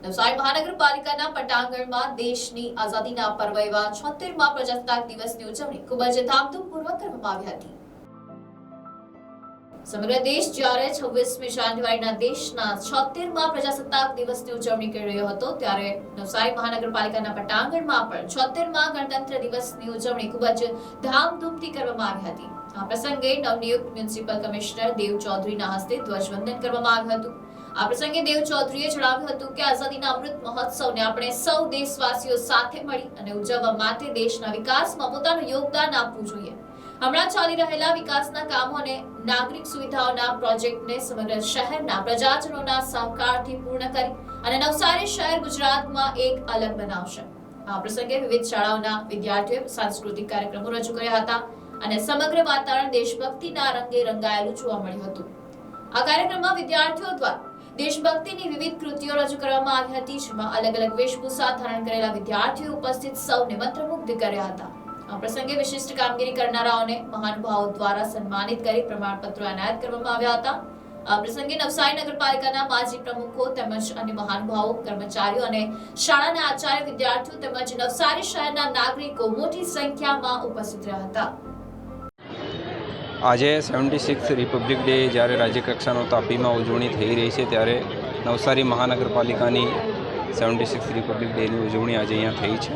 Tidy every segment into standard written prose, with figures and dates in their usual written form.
નવસારી મહાનગરપાલિકાના પટાંગણમાં દેશની આઝાદીના પર્વ એવા 76મા પ્રજાસત્તાક દિવસની ઉજવણી ખૂબ જ ધામધૂમપૂર્વક કરવામાં આવી હતી। સમગ્ર દેશ જ્યારે 26મી જાન્યુઆરીના દેશના 76મા પ્રજાસત્તાક દિવસની ઉજવણી કરી રહ્યો હતો ત્યારે નવસારી મહાનગરપાલિકાના પટાંગણમાં પણ 76મા ગણતંત્ર દિવસની ઉજવણી ખૂબ જ ધામધૂમથી કરવામાં આવી હતી। આ પ્રસંગે નવનિયુક્ત મ્યુનિસિપલ કમિશનર દેવ ચૌધરીના હસ્તે ધ્વજવંદન કરવામાં આવ્યું હતું। આ પ્રસંગે દેવ ચૌધરીએ જણાવ્યું હતું કે આઝાદીના અમૃત મહોત્સવને આપણે સૌ દેશવાસીઓ સાથે મળી અને ઉજવવા માટે દેશના વિકાસમાં પોતાનું યોગદાન આપવું જોઈએ। હમણાં ચાલી રહેલા વિકાસના કામો અને નાગરિક સુવિધાઓના પ્રોજેક્ટને સમગ્ર શહેરના પ્રજાજનોના સહકારથી પૂર્ણ કરી અને નવસારી શહેર ગુજરાતમાં એક અલગ બનાવશે। આ પ્રસંગે વિવિધ શાળાઓના વિદ્યાર્થીઓએ સાંસ્કૃતિક કાર્યક્રમો રજૂ કર્યા હતા અને સમગ્ર વાતાવરણ દેશભક્તિના રંગે રંગાયેલું જોવા મળ્યું હતું। આ કાર્યક્રમમાં વિદ્યાર્થીઓ દ્વારા દેશભક્તિની વિવિધ કૃતિઓ રજૂ કરવામાં આવી હતી, જેમાં અલગ અલગ વેશભૂષા ધારણ કરેલા વિદ્યાર્થીઓ ઉપસ્થિત સૌને મંત્રમુગ્ધ કર્યા હતા। આ પ્રસંગે વિશિષ્ટ કામગીરી કરનારાઓને મહાનુભાવો દ્વારા સન્માનિત કરી પ્રમાણપત્રો એનાયત કરવામાં આવ્યા હતા। આ પ્રસંગે નવસારી નગરપાલિકાના માજી પ્રમુખો તેમજ અન્ય મહાનુભાવો, કર્મચારીઓ અને શાળાના આચાર્ય, વિદ્યાર્થીઓ તેમજ નવસારી શહેરના નાગરિકો મોટી સંખ્યામાં ઉપસ્થિત રહ્યા હતા। આજે 76th રિપબ્લિક ડે જ્યારે રાજ્યકક્ષાનો તાપીમાં ઉજવણી થઈ રહી છે ત્યારે નવસારી મહાનગરપાલિકાની 76th રિપબ્લિક ડેની ઉજવણી આજે અહીંયા થઈ છે।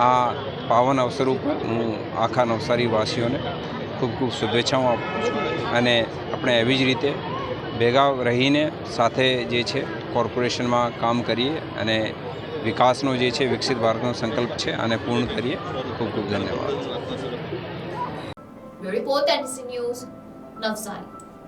આ પાવન અવસર ઉપર હું આખા નવસારી વાસીઓને ખૂબ ખૂબ શુભેચ્છાઓ આપું છું અને આપણે એવી જ રીતે ભેગા રહીને સાથે જે છે કોર્પોરેશનમાં કામ કરીએ અને વિકાસનો જે છે વિકસિત ભારતનો સંકલ્પ છે આને પૂર્ણ કરીએ। ખૂબ ખૂબ ધન્યવાદ। Report NC news, Navsari.